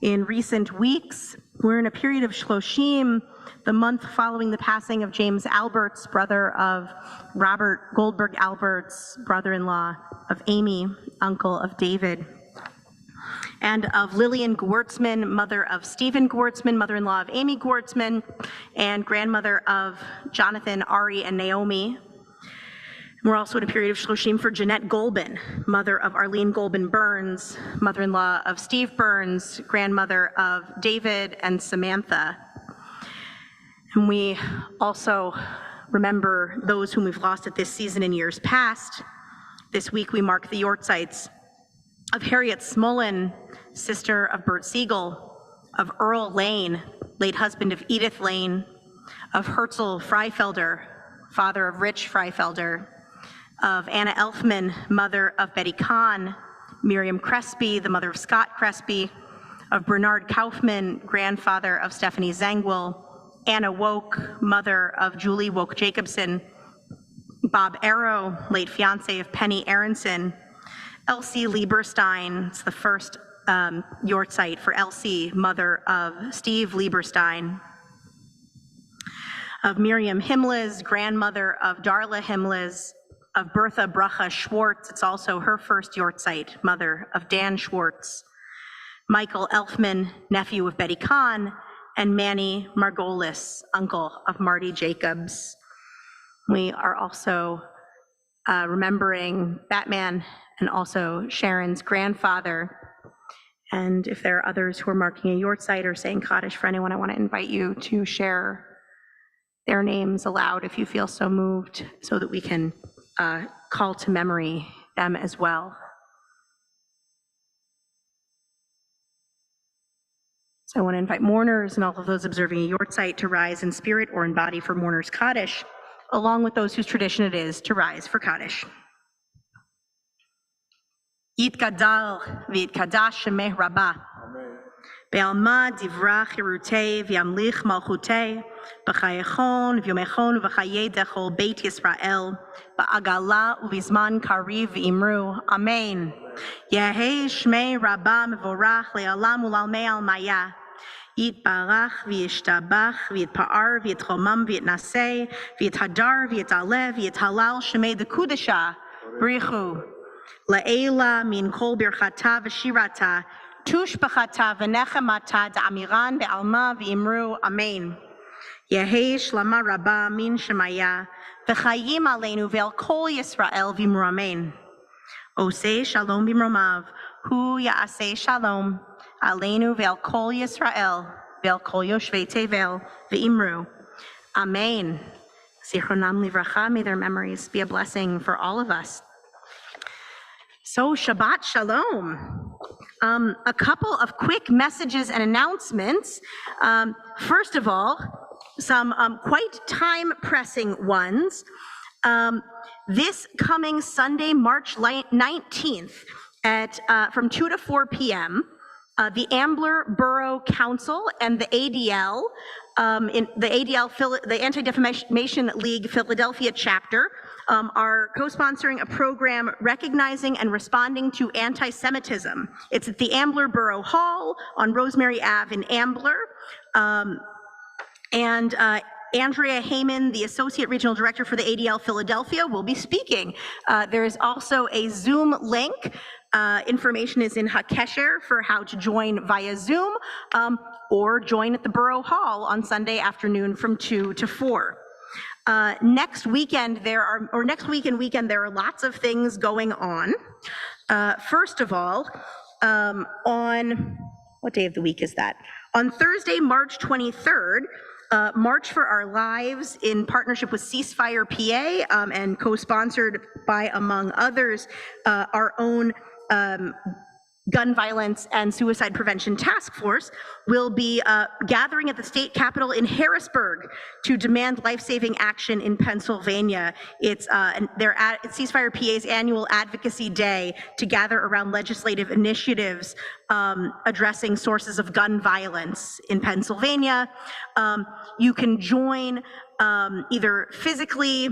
in recent weeks. We're in a period of Shloshim, the month following the passing of James Alberts, brother of Robert Goldberg Alberts, brother-in-law of Amy, uncle of David, and of Lillian Gewurtzman, mother of Stephen Gewurtzman, mother-in-law of Amy Gewurtzman, and grandmother of Jonathan, Ari, and Naomi. We're also in a period of Shloshim for Jeanette Golbin, mother of Arlene Golbin Burns, mother-in-law of Steve Burns, grandmother of David and Samantha. And we also remember those whom we've lost at this season in years past. This week we mark the Yortzites of Harriet Smolin, sister of Bert Siegel, of Earl Lane, late husband of Edith Lane, of Herzl Freifelder, father of Rich Freifelder, of Anna Elfman, mother of Betty Kahn, Miriam Crespi, the mother of Scott Crespi, of Bernard Kaufman, grandfather of Stephanie Zangwill, Anna Woke, mother of Julie Woke Jacobson, Bob Arrow, late fiance of Penny Aronson, Elsie Lieberstein, it's the first Yortzeit for Elsie, mother of Steve Lieberstein, of Miriam Himmels, grandmother of Darla Himmels, of Bertha Bracha Schwartz, it's also her first Yortzeit, mother of Dan Schwartz, Michael Elfman, nephew of Betty Kahn, and Manny Margolis, uncle of Marty Jacobs. We are also remembering Batman and also Sharon's grandfather. And if there are others who are marking a Yortzeit or saying Kaddish for anyone, I want to invite you to share their names aloud if you feel so moved, so that we can call to memory them as well. So I want to invite mourners and all of those observing a Yortzeit to rise in spirit or in body for Mourner's Kaddish, along with those whose tradition it is to rise for Kaddish. Yitgadal v'yitkadash shemeh rabbah. Be'alma divrach hirutei v'yamlich malchutei, b'chayechon v'yomechon v'chayei dechol Beit Yisrael, ba'agala uvizman kariv v'imru. Amen. Yehei shmei rabba mevorach le'alam u'lalmei almaya. Yitbarach v'yishtabach v'yitpa'ar v'yitromam v'yitnaseh v'yithadar v'yitalev v'yithalal shemei dekudesha brichu le'ela min kol birchata v'shirata tushbachata v'nechemata da'amiran be'alma v'imru amen. Yehei shlama rabba min shemaya v'chayim aleinu ve'el kol Yisrael v'imru amen. Osei shalom b'mromav hu ya'aseh shalom Aleinu ve'al kol Yisrael, ve'al kol yoshvei tevel, ve'imru. Amen. Zichronam livracha, may their memories be a blessing for all of us. So Shabbat Shalom. A couple of quick messages and announcements. First of all, some quite time-pressing ones. This coming Sunday, March 19th, from 2 to 4 p.m., the Ambler Borough Council and the ADL, the Anti-Defamation League Philadelphia chapter, are co-sponsoring a program recognizing and responding to anti-Semitism. It's at the Ambler Borough Hall on Rosemary Ave in Ambler. Andrea Heyman, the Associate Regional Director for the ADL Philadelphia, will be speaking. There is also a Zoom link. Information is in HaKesher for how to join via Zoom or join at the Borough Hall on Sunday afternoon from 2 to 4. Next week and weekend, there are lots of things going on. First of all, on, what day of the week is that? On Thursday, March 23rd, March for Our Lives in partnership with Ceasefire PA and co-sponsored by, among others, our own Gun Violence and Suicide Prevention Task Force will be gathering at the state capitol in Harrisburg to demand life-saving action in Pennsylvania. It's Ceasefire PA's annual advocacy day to gather around legislative initiatives addressing sources of gun violence in Pennsylvania. You can join either physically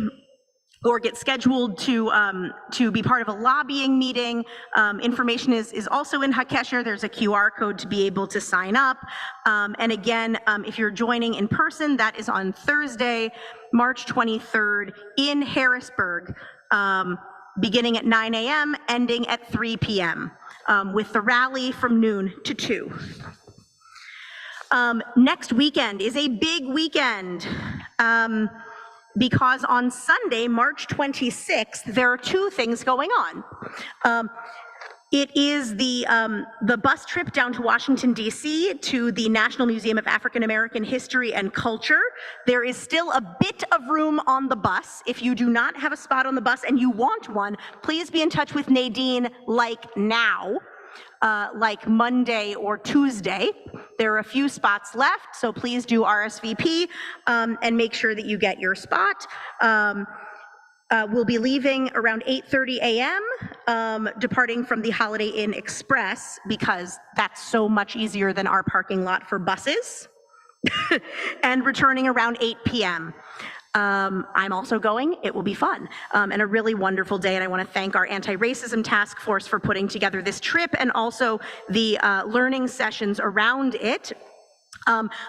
or get scheduled to be part of a lobbying meeting. Information is also in HaKesher. There's a QR code to be able to sign up. And again, if you're joining in person, that is on Thursday, March 23rd in Harrisburg, beginning at 9 a.m., ending at 3 p.m., with the rally from noon to 2. Next weekend is a big weekend. Because on Sunday, March 26th, there are two things going on. It is the bus trip down to Washington, D.C. to the National Museum of African American History and Culture. There is still a bit of room on the bus. If you do not have a spot on the bus and you want one, please be in touch with Nadine like now. Like Monday or Tuesday. There are a few spots left, so please do RSVP and make sure that you get your spot. We'll be leaving around 8:30 a.m., departing from the Holiday Inn Express because that's so much easier than our parking lot for buses, and returning around 8 p.m. I'm also going. It will be fun and a really wonderful day. And I want to thank our anti-racism task force for putting together this trip and also the learning sessions around it.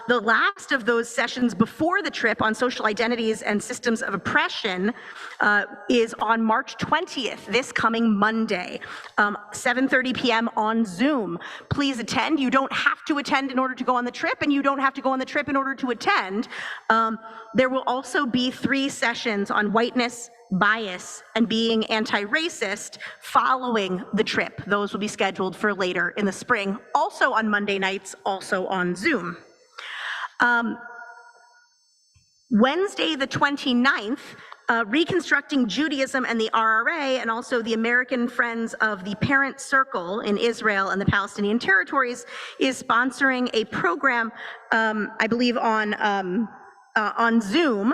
The last of those sessions before the trip on social identities and systems of oppression is on March 20th, this coming Monday, 7:30 p.m. on Zoom. Please attend. You don't have to attend in order to go on the trip, and you don't have to go on the trip in order to attend. There will also be 3 sessions on whiteness, bias, and being anti-racist following the trip. Those will be scheduled for later in the spring, also on Monday nights, also on Zoom. Wednesday, the 29th, Reconstructing Judaism and the RRA, and also the American Friends of the Parent Circle in Israel and the Palestinian territories, is sponsoring a program, I believe on Zoom.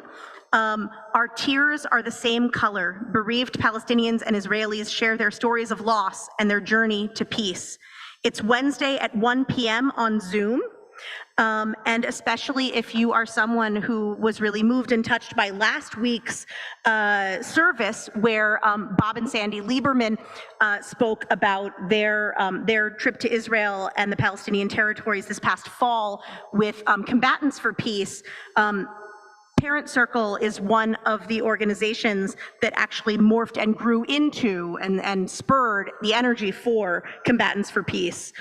Our tears are the same color. Bereaved Palestinians and Israelis share their stories of loss and their journey to peace. It's Wednesday at 1 p.m. on Zoom. And especially if you are someone who was really moved and touched by last week's service where Bob and Sandy Lieberman spoke about their trip to Israel and the Palestinian territories this past fall with Combatants for Peace. Parent Circle is one of the organizations that actually morphed and grew into and spurred the energy for Combatants for Peace,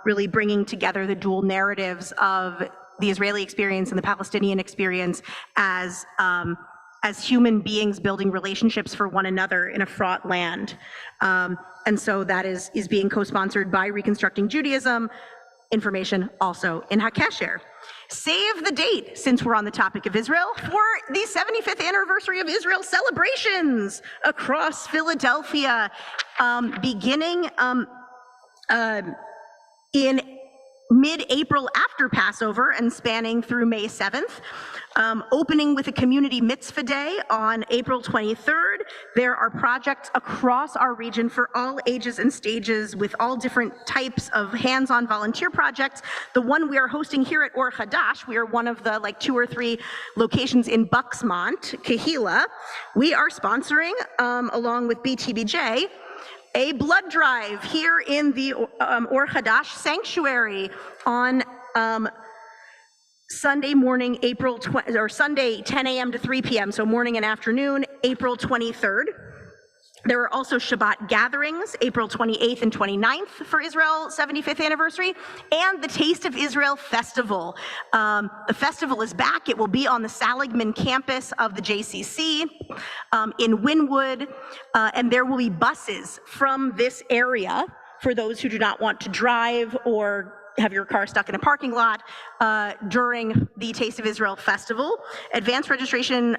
really bringing together the dual narratives of the Israeli experience and the Palestinian experience as human beings building relationships for one another in a fraught land. And so that is being co-sponsored by Reconstructing Judaism, information also in HaKesher. Save the date, since we're on the topic of Israel, for the 75th anniversary of Israel celebrations across Philadelphia, beginning in mid-April after Passover and spanning through May 7th, opening with a community mitzvah day on April 23rd. There are projects across our region for all ages and stages with all different types of hands-on volunteer projects. The one we are hosting here at Or Hadash, we are one of the 2 or 3 locations in Bucksmont, Kehila. We are sponsoring, along with BTBJ, a blood drive here in the Or Hadash Sanctuary on Sunday morning, Sunday 10 a.m. to 3 p.m., so morning and afternoon, April 23rd. There are also Shabbat gatherings, April 28th and 29th for Israel 75th anniversary, and the Taste of Israel Festival. The festival is back. It will be on the Seligman campus of the JCC in Wynwood, and there will be buses from this area for those who do not want to drive or have your car stuck in a parking lot during the Taste of Israel Festival. Advanced registration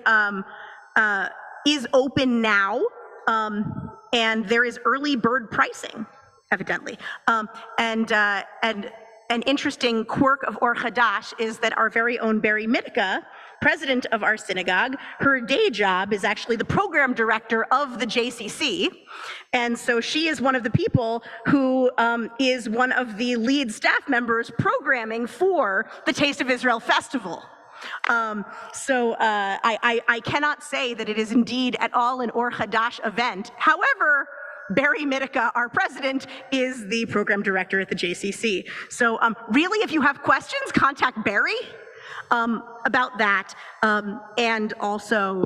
is open now. And there is early bird pricing, evidently. And an interesting quirk of Or Hadash is that our very own Barry Mitka, president of our synagogue, her day job is actually the program director of the JCC. And so she is one of the people who is one of the lead staff members programming for the Taste of Israel Festival. I cannot say that it is indeed at all an Or Hadash event. However, Barry Mitka, our president, is the program director at the JCC. So really, if you have questions, contact Barry about that. And also,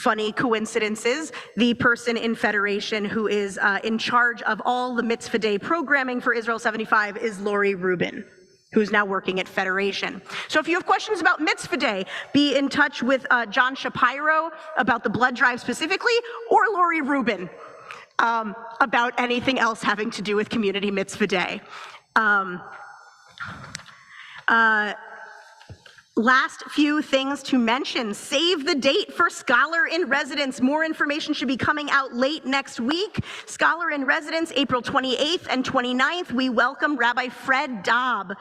funny coincidences, the person in Federation who is in charge of all the Mitzvah Day programming for Israel 75 is Lori Rubin, who's now working at Federation. So if you have questions about Mitzvah Day, be in touch with John Shapiro about the blood drive specifically, or Lori Rubin about anything else having to do with Community Mitzvah Day. Last few things to mention. Save the date for Scholar in Residence. More information should be coming out late next week. Scholar in Residence, April 28th and 29th. We welcome Rabbi Fred Daub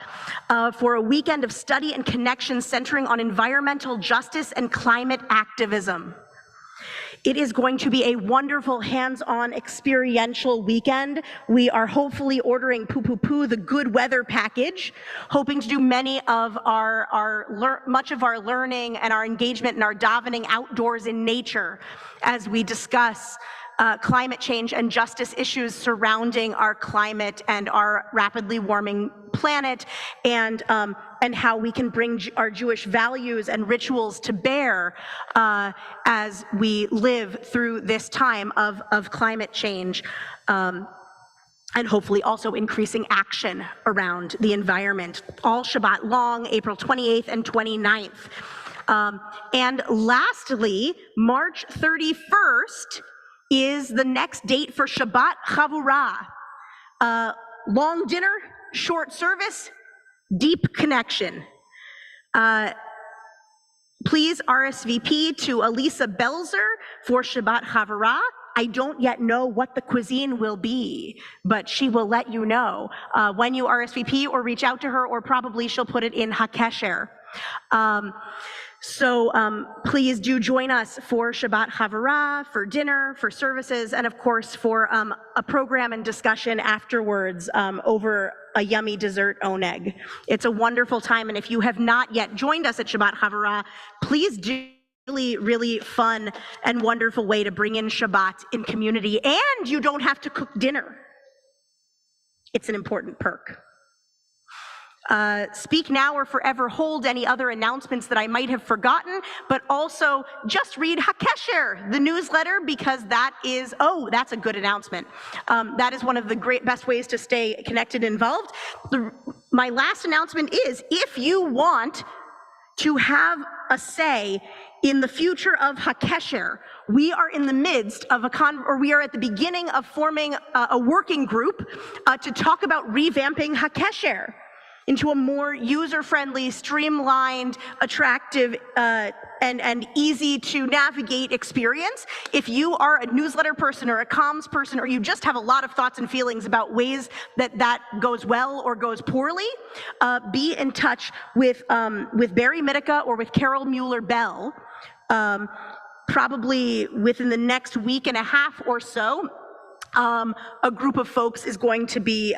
for a weekend of study and connection centering on environmental justice and climate activism. It is going to be a wonderful hands-on experiential weekend. We are hopefully ordering the good weather package, hoping to do much of our learning and our engagement and our davening outdoors in nature as we discuss climate change and justice issues surrounding our climate and our rapidly warming planet, and how we can bring our Jewish values and rituals to bear as we live through this time of climate change, and hopefully also increasing action around the environment. All Shabbat long, April 28th and 29th. And lastly, March 31st is the next date for Shabbat Chavurah. Long dinner, short service, deep connection. Please RSVP to Elisa Belzer for Shabbat Chavurah. I don't yet know what the cuisine will be, but she will let you know when you RSVP or reach out to her, or probably she'll put it in HaKesher. So please do join us for Shabbat Havurah, for dinner, for services, and of course for a program and discussion afterwards over a yummy dessert oneg. It's a wonderful time, and if you have not yet joined us at Shabbat Havurah, please do. Really, really fun and wonderful way to bring in Shabbat in community, and you don't have to cook dinner. It's an important perk. Speak now or forever hold any other announcements that I might have forgotten, but also just read HaKesher, the newsletter, because that is, oh, that's a good announcement. That is one of the best ways to stay connected and involved. My last announcement is, if you want to have a say in the future of HaKesher, we are in the midst of we are at the beginning of forming a working group to talk about revamping HaKesher into a more user-friendly, streamlined, attractive, and easy to navigate experience. If you are a newsletter person or a comms person, or you just have a lot of thoughts and feelings about ways that goes well or goes poorly, be in touch with Barry Mitica or with Carol Mueller-Bell. Probably within the next week and a half or so, a group of folks is going to be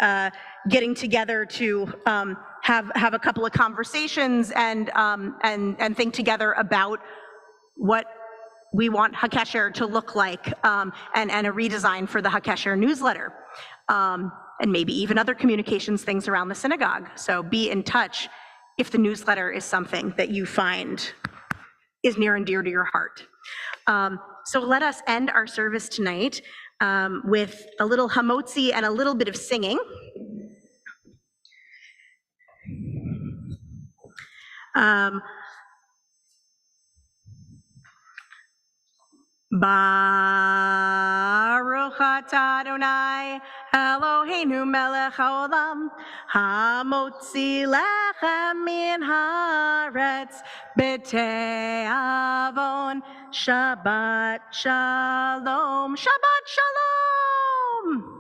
getting together to have a couple of conversations and think together about what we want HaKesher to look like, and a redesign for the HaKesher newsletter, and maybe even other communications things around the synagogue. So be in touch if the newsletter is something that you find is near and dear to your heart. So let us end our service tonight with a little hamotzi and a little bit of singing. Baruch atah Adonai Eloheinu melech haolam hamotzi lechem min haaretz b'te'avon. Shabbat shalom, Shabbat shalom.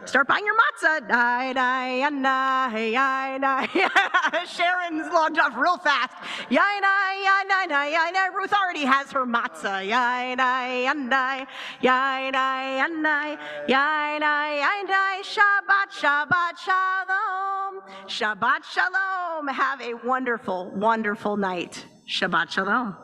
Start buying your matzah. Sharon's logged off real fast. Ruth already has her matzah. Shabbat, Shabbat, Shalom. Shabbat Shalom. Have a wonderful, wonderful night. Shabbat Shalom.